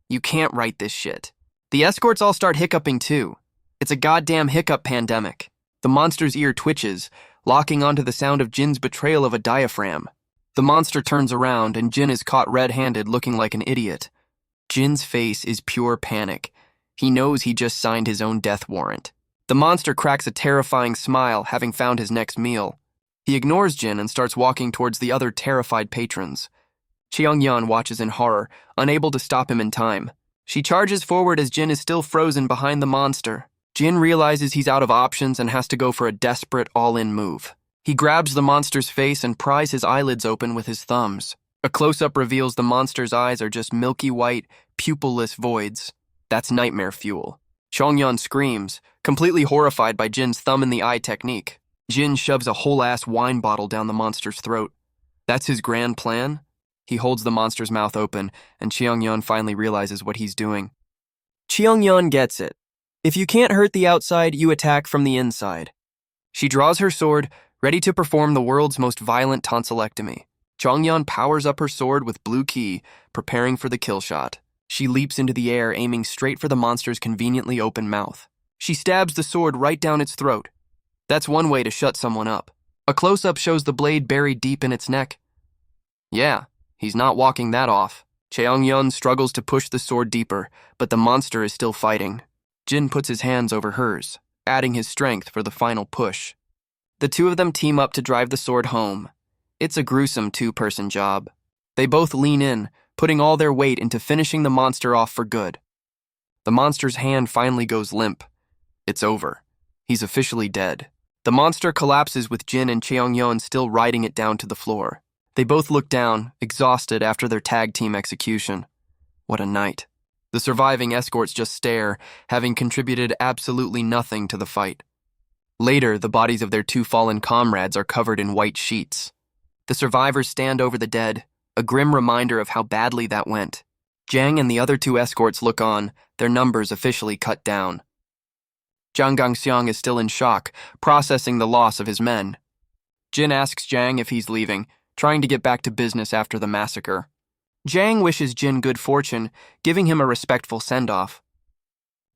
You can't write this shit. The escorts all start hiccuping too. It's a goddamn hiccup pandemic. The monster's ear twitches, locking onto the sound of Jin's betrayal of a diaphragm. The monster turns around and Jin is caught red-handed looking like an idiot. Jin's face is pure panic. He knows he just signed his own death warrant. The monster cracks a terrifying smile, having found his next meal. He ignores Jin and starts walking towards the other terrified patrons. Cheong-yeon watches in horror, unable to stop him in time. She charges forward as Jin is still frozen behind the monster. Jin realizes he's out of options and has to go for a desperate all-in move. He grabs the monster's face and pries his eyelids open with his thumbs. A close-up reveals the monster's eyes are just milky white, pupilless voids. That's nightmare fuel. Chongyun screams, completely horrified by Jin's thumb-in-the-eye technique. Jin shoves a whole-ass wine bottle down the monster's throat. That's his grand plan? He holds the monster's mouth open, and Cheongyun finally realizes what he's doing. Cheongyun gets it. If you can't hurt the outside, you attack from the inside. She draws her sword, ready to perform the world's most violent tonsillectomy. Cheongyun powers up her sword with blue ki, preparing for the kill shot. She leaps into the air, aiming straight for the monster's conveniently open mouth. She stabs the sword right down its throat. That's one way to shut someone up. A close-up shows the blade buried deep in its neck. Yeah, he's not walking that off. Cheongyun struggles to push the sword deeper, but the monster is still fighting. Jin puts his hands over hers, adding his strength for the final push. The two of them team up to drive the sword home. It's a gruesome two-person job. They both lean in, putting all their weight into finishing the monster off for good. The monster's hand finally goes limp. It's over. He's officially dead. The monster collapses with Jin and Cheongyun still riding it down to the floor. They both look down, exhausted after their tag team execution. What a night. The surviving escorts just stare, having contributed absolutely nothing to the fight. Later, the bodies of their two fallen comrades are covered in white sheets. The survivors stand over the dead, a grim reminder of how badly that went. Jang and the other two escorts look on, their numbers officially cut down. Jang Gangxiang is still in shock, processing the loss of his men. Jin asks Jang if he's leaving, trying to get back to business after the massacre. Jang wishes Jin good fortune, giving him a respectful send-off.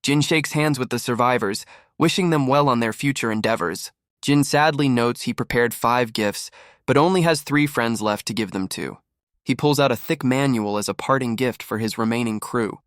Jin shakes hands with the survivors, wishing them well on their future endeavors. Jin sadly notes he prepared 5 gifts, but only has 3 friends left to give them to. He pulls out a thick manual as a parting gift for his remaining crew.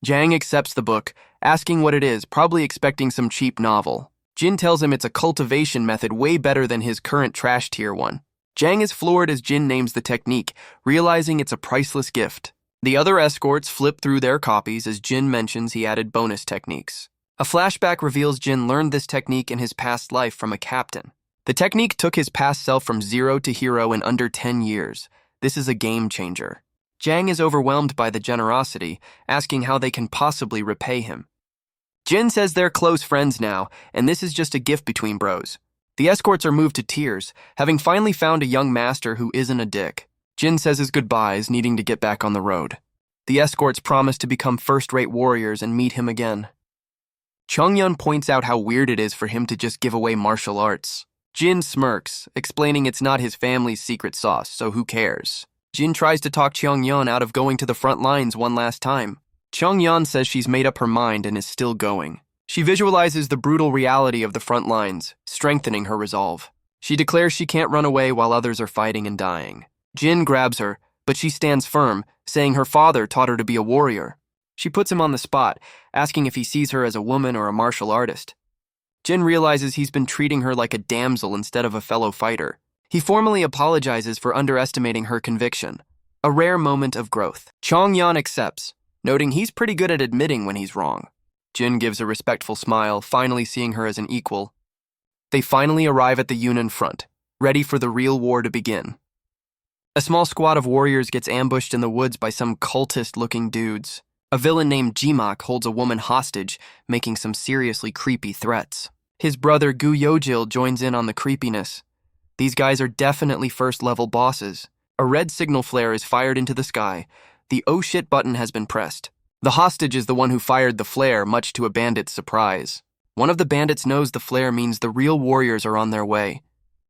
Jang accepts the book, asking what it is, probably expecting some cheap novel. Jin tells him it's a cultivation method way better than his current trash tier one. Jang is floored as Jin names the technique, realizing it's a priceless gift. The other escorts flip through their copies as Jin mentions he added bonus techniques. A flashback reveals Jin learned this technique in his past life from a captain. The technique took his past self from 0 to hero in under 10 years. This is a game changer. Jang is overwhelmed by the generosity, asking how they can possibly repay him. Jin says they're close friends now, and this is just a gift between bros. The escorts are moved to tears, having finally found a young master who isn't a dick. Jin says his goodbyes, needing to get back on the road. The escorts promise to become first-rate warriors and meet him again. Chongyun points out how weird it is for him to just give away martial arts. Jin smirks, explaining it's not his family's secret sauce, so who cares? Jin tries to talk Chongyun out of going to the front lines one last time. Chongyun says she's made up her mind and is still going. She visualizes the brutal reality of the front lines, strengthening her resolve. She declares she can't run away while others are fighting and dying. Jin grabs her, but she stands firm, saying her father taught her to be a warrior. She puts him on the spot, asking if he sees her as a woman or a martial artist. Jin realizes he's been treating her like a damsel instead of a fellow fighter. He formally apologizes for underestimating her conviction. A rare moment of growth. Chongyun accepts, noting he's pretty good at admitting when he's wrong. Jin gives a respectful smile, finally seeing her as an equal. They finally arrive at the Yunnan front, ready for the real war to begin. A small squad of warriors gets ambushed in the woods by some cultist-looking dudes. A villain named Jimak holds a woman hostage, making some seriously creepy threats. His brother Gu Yojil joins in on the creepiness. These guys are definitely first-level bosses. A red signal flare is fired into the sky. The oh shit button has been pressed. The hostage is the one who fired the flare, much to a bandit's surprise. One of the bandits knows the flare means the real warriors are on their way.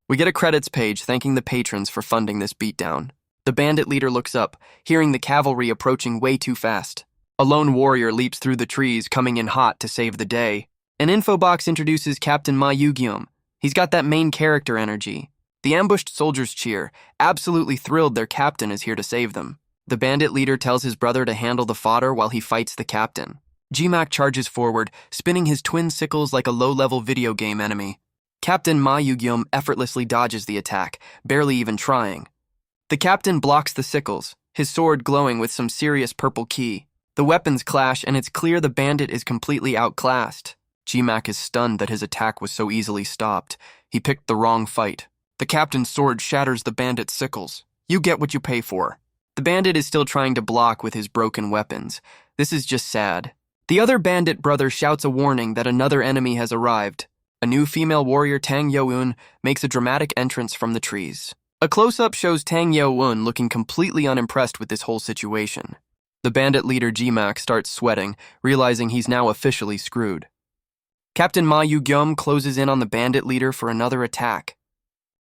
We get a credits page thanking the patrons for funding this beatdown. The bandit leader looks up, hearing the cavalry approaching way too fast. A lone warrior leaps through the trees, coming in hot to save the day. An info box introduces Captain Ma Yugyum. He's got that main character energy. The ambushed soldiers cheer, absolutely thrilled their captain is here to save them. The bandit leader tells his brother to handle the fodder while he fights the captain. Jimak charges forward, spinning his twin sickles like a low-level video game enemy. Captain Ma Yugyum effortlessly dodges the attack, barely even trying. The captain blocks the sickles, his sword glowing with some serious purple ki. The weapons clash, and it's clear the bandit is completely outclassed. G-Mac is stunned that his attack was so easily stopped. He picked the wrong fight. The captain's sword shatters the bandit's sickles. You get what you pay for. The bandit is still trying to block with his broken weapons. This is just sad. The other bandit brother shouts a warning that another enemy has arrived. A new female warrior, Tang Yo-eun, makes a dramatic entrance from the trees. A close-up shows Tang Yo-eun looking completely unimpressed with this whole situation. The bandit leader G-Mac starts sweating, realizing he's now officially screwed. Captain Ma Yu-gyum closes in on the bandit leader for another attack.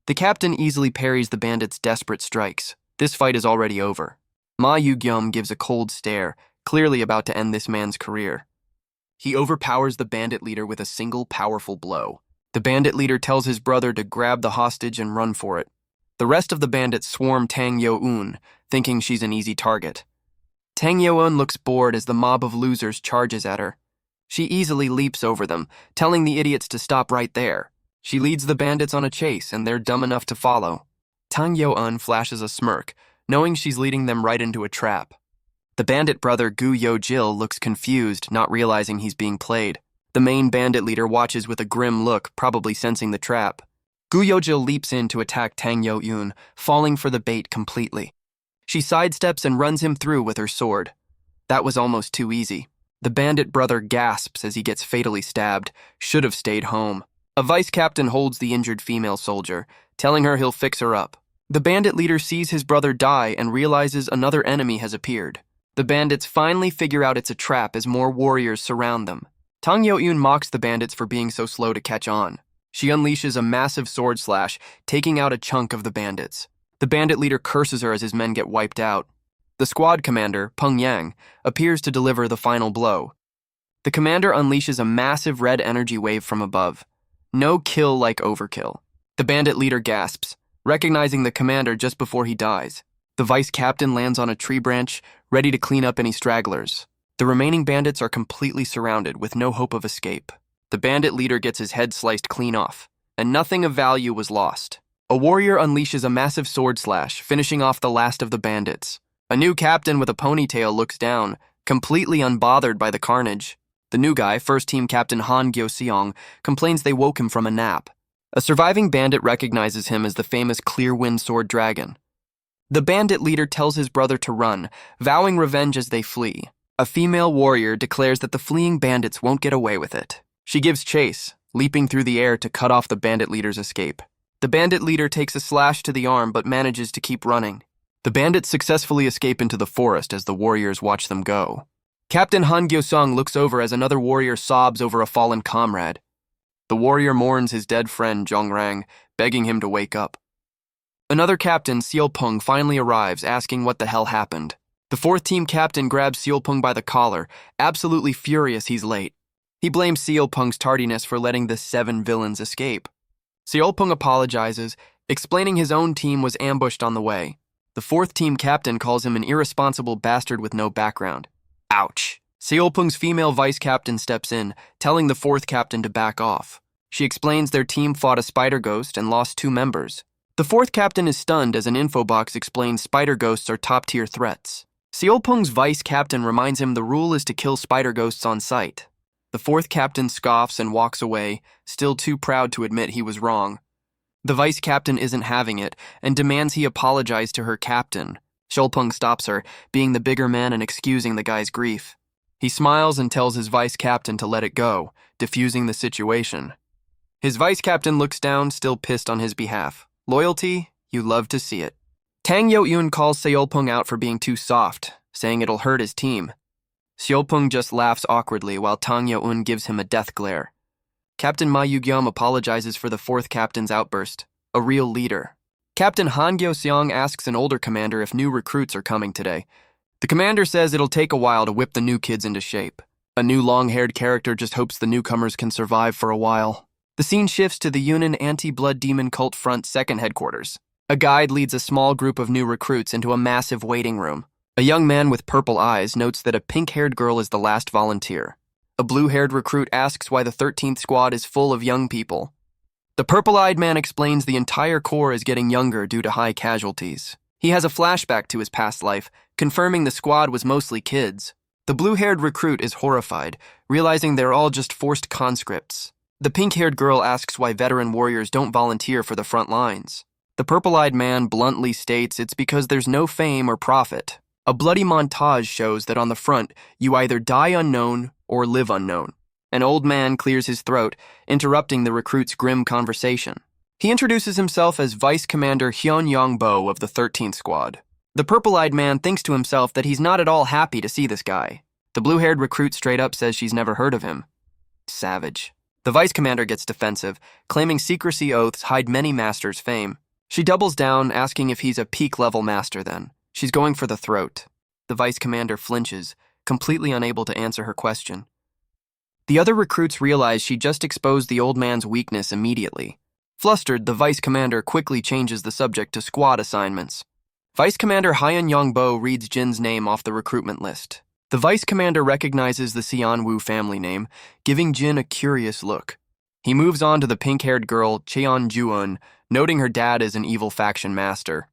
The captain easily parries the bandit's desperate strikes. This fight is already over. Ma Yu-gyum gives a cold stare, clearly about to end this man's career. He overpowers the bandit leader with a single powerful blow. The bandit leader tells his brother to grab the hostage and run for it. The rest of the bandits swarm Tang Yo-eun, thinking she's an easy target. Tang Yo-eun looks bored as the mob of losers charges at her. She easily leaps over them, telling the idiots to stop right there. She leads the bandits on a chase, and they're dumb enough to follow. Tang Yo-eun flashes a smirk, knowing she's leading them right into a trap. The bandit brother Gu Yo-jil looks confused, not realizing he's being played. The main bandit leader watches with a grim look, probably sensing the trap. Gu Yo-jil leaps in to attack Tang Yo-eun, falling for the bait completely. She sidesteps and runs him through with her sword. That was almost too easy. The bandit brother gasps as he gets fatally stabbed. Should have stayed home. A vice captain holds the injured female soldier, telling her he'll fix her up. The bandit leader sees his brother die and realizes another enemy has appeared. The bandits finally figure out it's a trap as more warriors surround them. Tang Yo-eun mocks the bandits for being so slow to catch on. She unleashes a massive sword slash, taking out a chunk of the bandits. The bandit leader curses her as his men get wiped out. The squad commander, Peng Yang, appears to deliver the final blow. The commander unleashes a massive red energy wave from above. No kill like overkill. The bandit leader gasps, recognizing the commander just before he dies. The vice captain lands on a tree branch, ready to clean up any stragglers. The remaining bandits are completely surrounded with no hope of escape. The bandit leader gets his head sliced clean off, and nothing of value was lost. A warrior unleashes a massive sword slash, finishing off the last of the bandits. A new captain with a ponytail looks down, completely unbothered by the carnage. The new guy, first team captain Han Gyo-seong, complains they woke him from a nap. A surviving bandit recognizes him as the famous Clear Wind Sword Dragon. The bandit leader tells his brother to run, vowing revenge as they flee. A female warrior declares that the fleeing bandits won't get away with it. She gives chase, leaping through the air to cut off the bandit leader's escape. The bandit leader takes a slash to the arm but manages to keep running. The bandits successfully escape into the forest as the warriors watch them go. Captain Han Gyo-seong looks over as another warrior sobs over a fallen comrade. The warrior mourns his dead friend Jong-rang, begging him to wake up. Another captain, Seol-pung, finally arrives, asking what the hell happened. The fourth team captain grabs Seol-pung by the collar, absolutely furious he's late. He blames Seol-pung's tardiness for letting the 7 villains escape. Seol-pung apologizes, explaining his own team was ambushed on the way. The fourth team captain calls him an irresponsible bastard with no background. Ouch. Seol-pung's female vice captain steps in, telling the fourth captain to back off. She explains their team fought a spider ghost and lost 2 members. The fourth captain is stunned as an info box explains spider ghosts are top-tier threats. Seol-pung's vice captain reminds him the rule is to kill spider ghosts on sight. The fourth captain scoffs and walks away, still too proud to admit he was wrong. The vice captain isn't having it and demands he apologize to her captain. Seol-pung stops her, being the bigger man and excusing the guy's grief. He smiles and tells his vice captain to let it go, diffusing the situation. His vice captain looks down, still pissed on his behalf. Loyalty? You love to see it. Tang Yo-eun calls Seol-pung out for being too soft, saying it'll hurt his team. Seol-pung just laughs awkwardly while Tang Yo-eun gives him a death glare. Captain Ma Yu-gyum apologizes for the fourth captain's outburst. A real leader. Captain Han Gyo-seong asks an older commander if new recruits are coming today. The commander says it'll take a while to whip the new kids into shape. A new long-haired character just hopes the newcomers can survive for a while. The scene shifts to the Yunnan anti-blood demon cult front second headquarters. A guide leads a small group of new recruits into a massive waiting room. A young man with purple eyes notes that a pink-haired girl is the last volunteer. A blue-haired recruit asks why the 13th squad is full of young people. The purple-eyed man explains the entire corps is getting younger due to high casualties. He has a flashback to his past life, confirming the squad was mostly kids. The blue-haired recruit is horrified, realizing they're all just forced conscripts. The pink-haired girl asks why veteran warriors don't volunteer for the front lines. The purple-eyed man bluntly states it's because there's no fame or profit. A bloody montage shows that on the front, you either die unknown or live unknown. An old man clears his throat, interrupting the recruit's grim conversation. He introduces himself as Vice Commander Hyun Yong-bo of the 13th Squad. The purple-eyed man thinks to himself that he's not at all happy to see this guy. The blue-haired recruit straight up says she's never heard of him. Savage. The vice commander gets defensive, claiming secrecy oaths hide many masters' fame. She doubles down, asking if he's a peak-level master then. She's going for the throat. The vice commander flinches, completely unable to answer her question. The other recruits realize she just exposed the old man's weakness immediately. Flustered, the vice commander quickly changes the subject to squad assignments. Vice Commander Hyun Yong-bo reads Jin's name off the recruitment list. The vice commander recognizes the Seonwoo family name, giving Jin a curious look. He moves on to the pink-haired girl, Cheon-ju-eun, noting her dad is an evil faction master.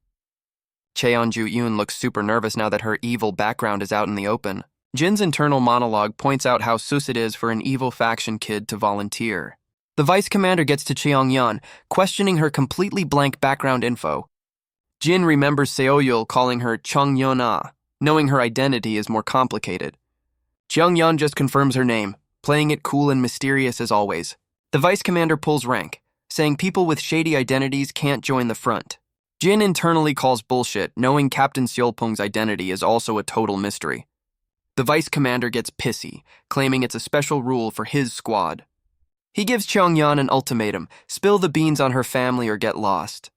Cheon-ju-eun looks super nervous now that her evil background is out in the open. Jin's internal monologue points out how sus it is for an evil faction kid to volunteer. The vice commander gets to Cheong-yeon, questioning her completely blank background info. Jin remembers Seoyul calling her Chung-yeon-ah, knowing her identity is more complicated. Cheong-yeon just confirms her name, playing it cool and mysterious as always. The vice commander pulls rank, saying people with shady identities can't join the front. Jin internally calls bullshit, knowing Captain Seolpung's identity is also a total mystery. The vice commander gets pissy, claiming it's a special rule for his squad. He gives Cheong-yeon an ultimatum, spill the beans on her family or get lost.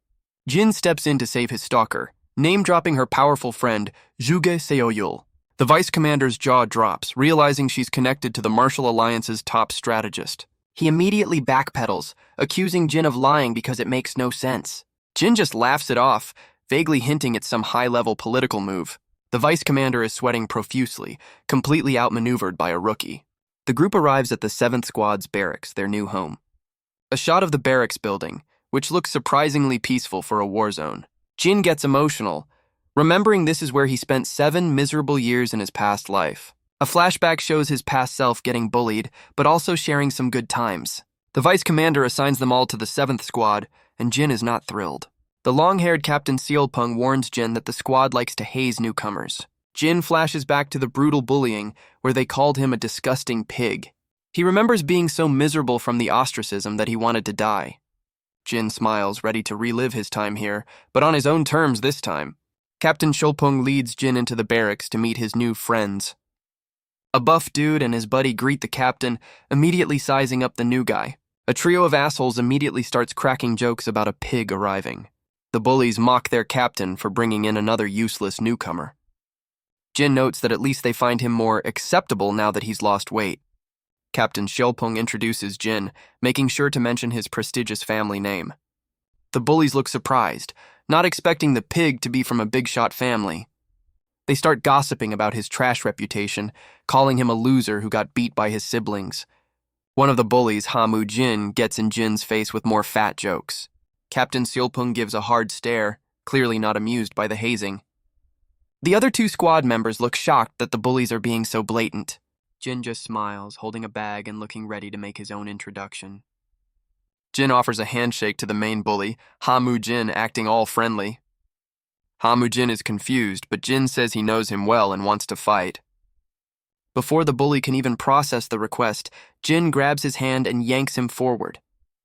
Jin steps in to save his stalker, name-dropping her powerful friend, Juge Seoyul. The vice commander's jaw drops, realizing she's connected to the Martial Alliance's top strategist. He immediately backpedals, accusing Jin of lying because it makes no sense. Jin just laughs it off, vaguely hinting at some high-level political move. The vice commander is sweating profusely, completely outmaneuvered by a rookie. The group arrives at the 7th Squad's barracks, their new home. A shot of the barracks building, which looks surprisingly peaceful for a war zone. Jin gets emotional, remembering this is where he spent 7 miserable years in his past life. A flashback shows his past self getting bullied, but also sharing some good times. The vice commander assigns them all to the 7th Squad, and Jin is not thrilled. The long-haired Captain Seolpung warns Jin that the squad likes to haze newcomers. Jin flashes back to the brutal bullying, where they called him a disgusting pig. He remembers being so miserable from the ostracism that he wanted to die. Jin smiles, ready to relive his time here, but on his own terms this time. Captain Seolpung leads Jin into the barracks to meet his new friends. A buff dude and his buddy greet the captain, immediately sizing up the new guy. A trio of assholes immediately starts cracking jokes about a pig arriving. The bullies mock their captain for bringing in another useless newcomer. Jin notes that at least they find him more acceptable now that he's lost weight. Captain Seolpung introduces Jin, making sure to mention his prestigious family name. The bullies look surprised, not expecting the pig to be from a big-shot family. They start gossiping about his trash reputation, calling him a loser who got beat by his siblings. One of the bullies, Seonwoo Jin, gets in Jin's face with more fat jokes. Captain Seolpung gives a hard stare, clearly not amused by the hazing. The other 2 squad members look shocked that the bullies are being so blatant. Jin just smiles, holding a bag and looking ready to make his own introduction. Jin offers a handshake to the main bully, Seonwoo Jin, acting all friendly. Seonwoo Jin is confused, but Jin says he knows him well and wants to fight. Before the bully can even process the request, Jin grabs his hand and yanks him forward.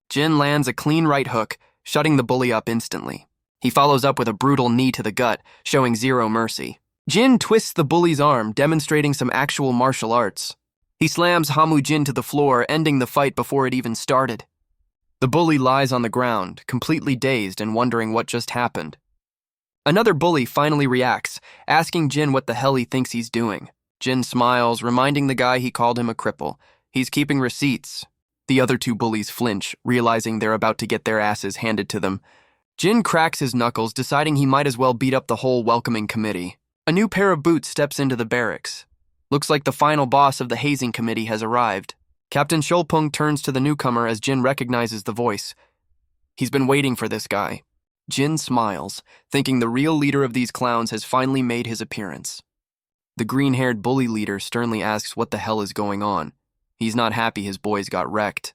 Jin lands a clean right hook, shutting the bully up instantly. He follows up with a brutal knee to the gut, showing zero mercy. Jin twists the bully's arm, demonstrating some actual martial arts. He slams Seonwoo Jin to the floor, ending the fight before it even started. The bully lies on the ground, completely dazed and wondering what just happened. Another bully finally reacts, asking Jin what the hell he thinks he's doing. Jin smiles, reminding the guy he called him a cripple. He's keeping receipts. The other 2 bullies flinch, realizing they're about to get their asses handed to them. Jin cracks his knuckles, deciding he might as well beat up the whole welcoming committee. A new pair of boots steps into the barracks. Looks like the final boss of the hazing committee has arrived. Captain Seolpung turns to the newcomer as Jin recognizes the voice. He's been waiting for this guy. Jin smiles, thinking the real leader of these clowns has finally made his appearance. The green-haired bully leader sternly asks what the hell is going on. He's not happy his boys got wrecked.